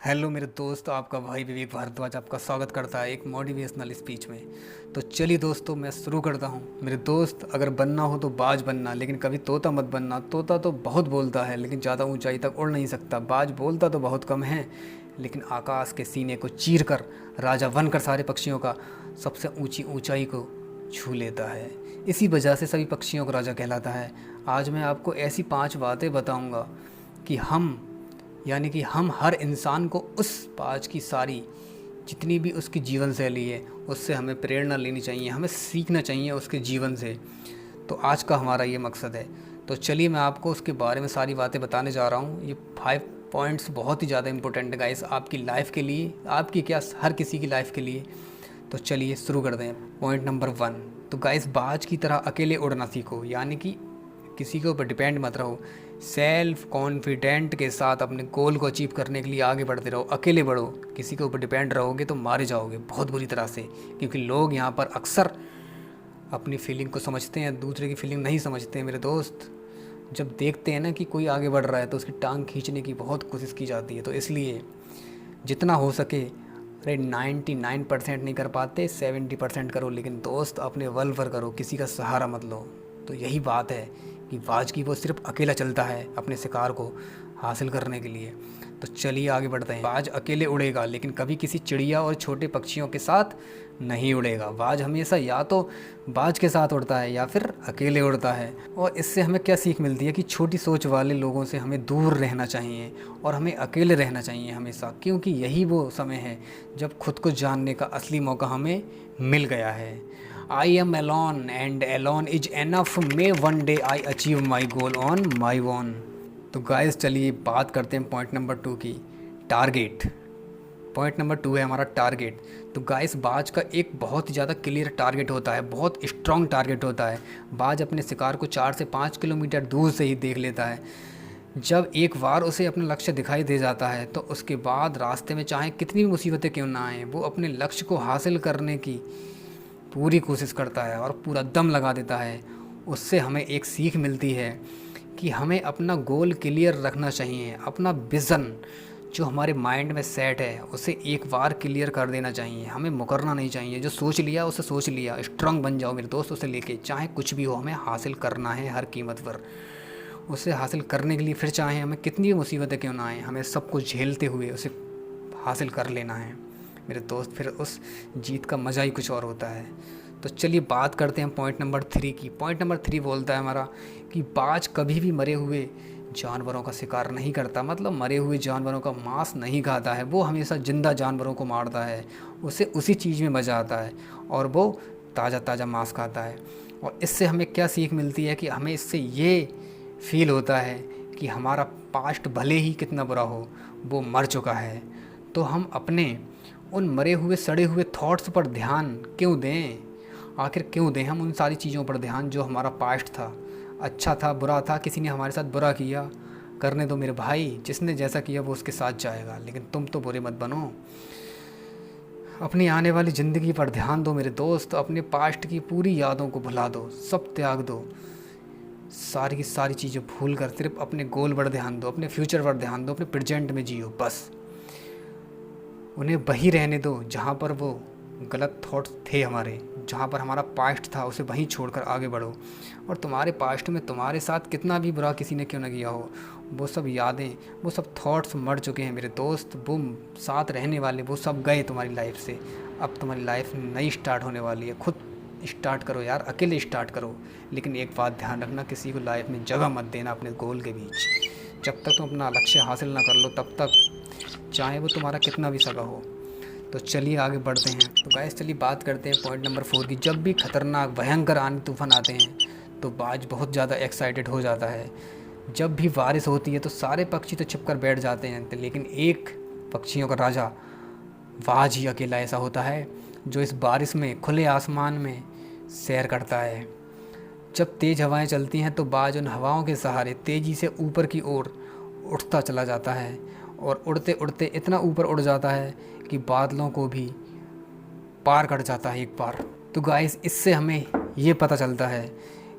Hello मेरे दोस्त, आपका भाई विवेक भारद्वाज आपका स्वागत करता है एक मोटिवेशनल स्पीच में। तो चलिए दोस्तों, मैं शुरू करता हूँ। मेरे दोस्त, अगर बनना हो तो बाज बनना, लेकिन कभी तोता मत बनना। तोता तो बहुत बोलता है लेकिन ज़्यादा ऊंचाई तक उड़ नहीं सकता। बाज बोलता तो बहुत कम है लेकिन आकाश के सीने को चीर कर राजा बनकर सारे पक्षियों का सबसे ऊंची ऊंचाई को छू लेता है। इसी वजह से सभी पक्षियों को राजा कहलाता है। आज मैं आपको ऐसी 5 बातें बताऊँगा कि हम हर इंसान को उस पाँच की सारी जितनी भी उसकी जीवन शैली है उससे हमें प्रेरणा लेनी चाहिए, हमें सीखना चाहिए उसके जीवन से। तो आज का हमारा ये मकसद है। तो चलिए मैं आपको उसके बारे में सारी बातें बताने जा रहा हूँ। ये 5 पॉइंट्स बहुत ही ज़्यादा इंपॉर्टेंट है गाइस, आपकी लाइफ के लिए, आपकी क्या हर किसी की लाइफ के लिए। तो चलिए शुरू कर दें। पॉइंट नंबर 1, तो गाइस बाज की तरह अकेले उड़ना सीखो, यानी कि किसी के ऊपर डिपेंड मत रहो। सेल्फ कॉन्फिडेंट के साथ अपने गोल को अचीव करने के लिए आगे बढ़ते रहो, अकेले बढ़ो। किसी के ऊपर डिपेंड रहोगे तो मारे जाओगे बहुत बुरी तरह से, क्योंकि लोग यहाँ पर अक्सर अपनी फीलिंग को समझते हैं, दूसरे की फीलिंग नहीं समझते हैं। मेरे दोस्त, जब देखते हैं ना कि कोई आगे बढ़ रहा है तो उसकी टांग खींचने की बहुत कोशिश की जाती है। तो इसलिए जितना हो सके, अरे 99% नहीं कर पाते, 70% करो, लेकिन दोस्त अपने बल पर करो, किसी का सहारा मत लो। तो यही बात है कि बाज की वो सिर्फ अकेला चलता है अपने शिकार को हासिल करने के लिए। तो चलिए आगे बढ़ते हैं। बाज अकेले उड़ेगा लेकिन कभी किसी चिड़िया और छोटे पक्षियों के साथ नहीं उड़ेगा। बाज हमेशा या तो बाज के साथ उड़ता है या फिर अकेले उड़ता है। और इससे हमें क्या सीख मिलती है कि छोटी सोच वाले लोगों से हमें दूर रहना चाहिए और हमें अकेले रहना चाहिए हमेशा, क्योंकि यही वो समय है जब खुद को जानने का असली मौका हमें मिल गया है। I am alone and alone is enough, may one day I achieve my goal on my own. तो गाइस चलिए बात करते हैं पॉइंट नंबर 2 की, टारगेट। पॉइंट नंबर 2 है हमारा टारगेट। तो गाइस बाज का एक बहुत ही ज़्यादा क्लियर टारगेट होता है, बहुत स्ट्रॉन्ग टारगेट होता है। बाज अपने शिकार को 4 से 5 किलोमीटर दूर से ही देख लेता है। जब एक बार उसे अपना लक्ष्य दिखाई दे जाता है तो उसके बाद रास्ते में चाहे कितनी भी मुसीबतें क्यों ना आएँ, वो अपने लक्ष्य को हासिल करने की पूरी कोशिश करता है और पूरा दम लगा देता है। उससे हमें एक सीख मिलती है कि हमें अपना गोल क्लियर रखना चाहिए, अपना विज़न जो हमारे माइंड में सेट है उसे एक बार क्लियर कर देना चाहिए। हमें मुकरना नहीं चाहिए, जो सोच लिया उसे सोच लिया। स्ट्रांग बन जाओ मेरे दोस्त, उसे लेके चाहे कुछ भी हो हमें हासिल करना है हर कीमत पर। उसे हासिल करने के लिए फिर चाहे हमें कितनी भी मुसीबतें क्यों ना आए, हमें सब कुछ झेलते हुए उसे हासिल कर लेना है मेरे दोस्त। फिर उस जीत का मज़ा ही कुछ और होता है। तो चलिए बात करते हैं पॉइंट नंबर 3 की। पॉइंट नंबर 3 बोलता है हमारा कि बाज कभी भी मरे हुए जानवरों का शिकार नहीं करता, मतलब मरे हुए जानवरों का मांस नहीं खाता है। वो हमेशा ज़िंदा जानवरों को मारता है, उसे उसी चीज़ में मज़ा आता है और वो ताज़ा ताज़ा मांस खाता है। और इससे हमें क्या सीख मिलती है कि हमें इससे ये फील होता है कि हमारा पास्ट भले ही कितना बुरा हो, वो मर चुका है। तो हम अपने उन मरे हुए सड़े हुए थॉट्स पर ध्यान क्यों दें, आखिर क्यों दें हम उन सारी चीज़ों पर ध्यान जो हमारा पास्ट था, अच्छा था बुरा था, किसी ने हमारे साथ बुरा किया, करने दो मेरे भाई, जिसने जैसा किया वो उसके साथ जाएगा, लेकिन तुम तो बुरे मत बनो। अपनी आने वाली ज़िंदगी पर ध्यान दो मेरे दोस्त, अपने पास्ट की पूरी यादों को भुला दो, सब त्याग दो, सारी की सारी चीज़ें भूल कर सिर्फ अपने गोल पर ध्यान दो, अपने फ्यूचर पर ध्यान दो, अपने प्रेजेंट में जियो बस। उन्हें वहीं रहने दो जहाँ पर वो गलत थॉट्स थे हमारे, जहाँ पर हमारा पास्ट था उसे वहीं छोड़कर आगे बढ़ो। और तुम्हारे पास्ट में तुम्हारे साथ कितना भी बुरा किसी ने क्यों ना किया हो, वो सब यादें, वो सब थॉट्स मर चुके हैं मेरे दोस्त। वो साथ रहने वाले वो सब गए तुम्हारी लाइफ से। अब तुम्हारी लाइफ नई स्टार्ट होने वाली है। खुद स्टार्ट करो यार, अकेले स्टार्ट करो, लेकिन एक बात ध्यान रखना, किसी को लाइफ में जगह मत देना अपने गोल के बीच। जब तक तुम अपना लक्ष्य हासिल ना कर लो तब तक, चाहे वो तुम्हारा कितना भी सगा हो। तो चलिए आगे बढ़ते हैं। तो गाइस चलिए बात करते हैं पॉइंट नंबर 4 की। जब भी खतरनाक भयंकर आंधी तूफान आते हैं तो बाज बहुत ज़्यादा एक्साइटेड हो जाता है। जब भी बारिश होती है तो सारे पक्षी तो छिप कर बैठ जाते हैं, तो लेकिन एक पक्षियों का राजा बाज ही अकेला ऐसा होता है जो इस बारिश में खुले आसमान में सैर करता है। जब तेज़ हवाएं चलती हैं तो बाज उन हवाओं के सहारे तेज़ी से ऊपर की ओर उठता चला जाता है और उड़ते उड़ते इतना ऊपर उड़ जाता है कि बादलों को भी पार कर जाता है एक बार। तो गाइस इससे हमें ये पता चलता है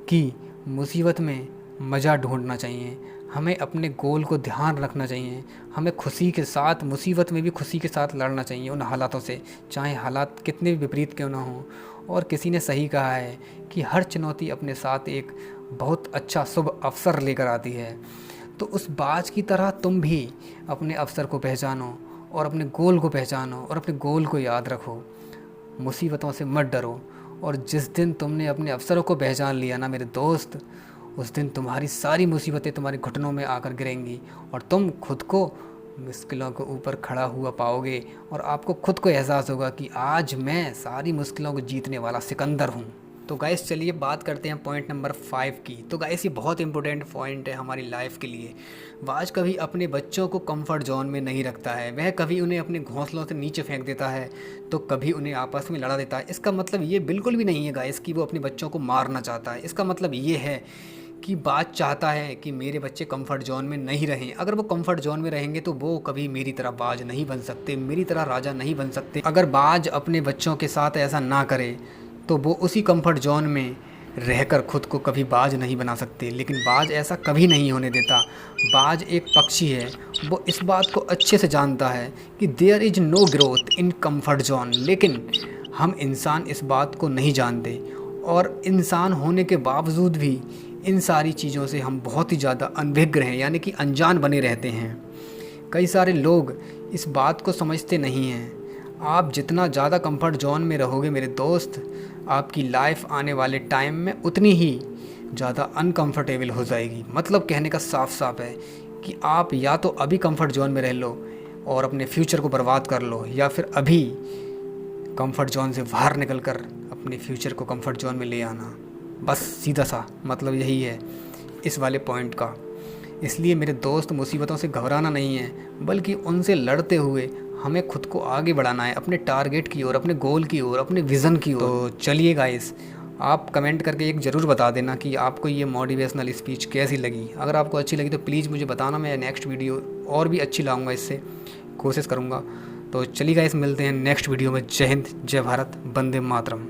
कि मुसीबत में मज़ा ढूंढना चाहिए, हमें अपने गोल को ध्यान रखना चाहिए। हमें खुशी के साथ, मुसीबत में भी खुशी के साथ लड़ना चाहिए उन हालातों से, चाहे हालात कितने भी विपरीत क्यों ना हों। और किसी ने सही कहा है कि हर चुनौती अपने साथ एक बहुत अच्छा शुभ अवसर लेकर आती है। तो उस बाज की तरह तुम भी अपने अवसर को पहचानो और अपने गोल को पहचानो और अपने गोल को याद रखो। मुसीबतों से मत डरो। और जिस दिन तुमने अपने अवसरों को पहचान लिया ना मेरे दोस्त, उस दिन तुम्हारी सारी मुसीबतें तुम्हारे घुटनों में आकर गिरेंगी और तुम खुद को मुश्किलों के ऊपर खड़ा हुआ पाओगे और आपको खुद को एहसास होगा कि आज मैं सारी मुश्किलों को जीतने वाला सिकंदर हूँ। तो गाइस चलिए बात करते हैं पॉइंट नंबर 5 की। तो गाइस ये बहुत इंपॉर्टेंट पॉइंट है हमारी लाइफ के लिए। बाज कभी अपने बच्चों को कंफर्ट जोन में नहीं रखता है, वह कभी उन्हें अपने घोंसलों से नीचे फेंक देता है तो कभी उन्हें आपस में लड़ा देता है। इसका मतलब ये बिल्कुल भी नहीं है गाइस कि वो अपने बच्चों को मारना चाहता है। इसका मतलब ये है कि बाज चाहता है कि मेरे बच्चे कंफर्ट जोन में नहीं रहें। अगर वो कंफर्ट जोन में रहेंगे तो वो कभी मेरी तरह बाज नहीं बन सकते, मेरी तरह राजा नहीं बन सकते। अगर बाज अपने बच्चों के साथ ऐसा ना करे तो वो उसी कंफर्ट जोन में रहकर खुद को कभी बाज नहीं बना सकते। लेकिन बाज ऐसा कभी नहीं होने देता। बाज एक पक्षी है, वो इस बात को अच्छे से जानता है कि there is no growth in comfort zone. लेकिन हम इंसान इस बात को नहीं जानते और इंसान होने के बावजूद भी इन सारी चीज़ों से हम बहुत ही ज़्यादा अनभिज्ञ हैं, यानी कि अनजान बने रहते हैं। कई सारे लोग इस बात को समझते नहीं हैं। आप जितना ज़्यादा कंफर्ट जोन में रहोगे मेरे दोस्त, आपकी लाइफ आने वाले टाइम में उतनी ही ज़्यादा अनकंफर्टेबल हो जाएगी। मतलब कहने का साफ साफ है कि आप या तो अभी कंफर्ट जोन में रह लो और अपने फ्यूचर को बर्बाद कर लो, या फिर अभी कंफर्ट जोन से बाहर निकल कर अपने फ्यूचर को कंफर्ट जोन में ले आना। बस सीधा सा मतलब यही है इस वाले पॉइंट का। इसलिए मेरे दोस्त, मुसीबतों से घबराना नहीं है, बल्कि उनसे लड़ते हुए हमें खुद को आगे बढ़ाना है अपने टारगेट की ओर, अपने गोल की ओर, अपने विज़न की ओर। तो चलिए गाइस, आप कमेंट करके एक ज़रूर बता देना कि आपको ये मोटिवेशनल स्पीच कैसी लगी। अगर आपको अच्छी लगी तो प्लीज़ मुझे बताना, मैं नेक्स्ट वीडियो और भी अच्छी लाऊंगा, इससे कोशिश करूँगा। तो चलिए गाइस, मिलते हैं नेक्स्ट वीडियो में। जय हिंद, जय भारत, वंदे मातरम।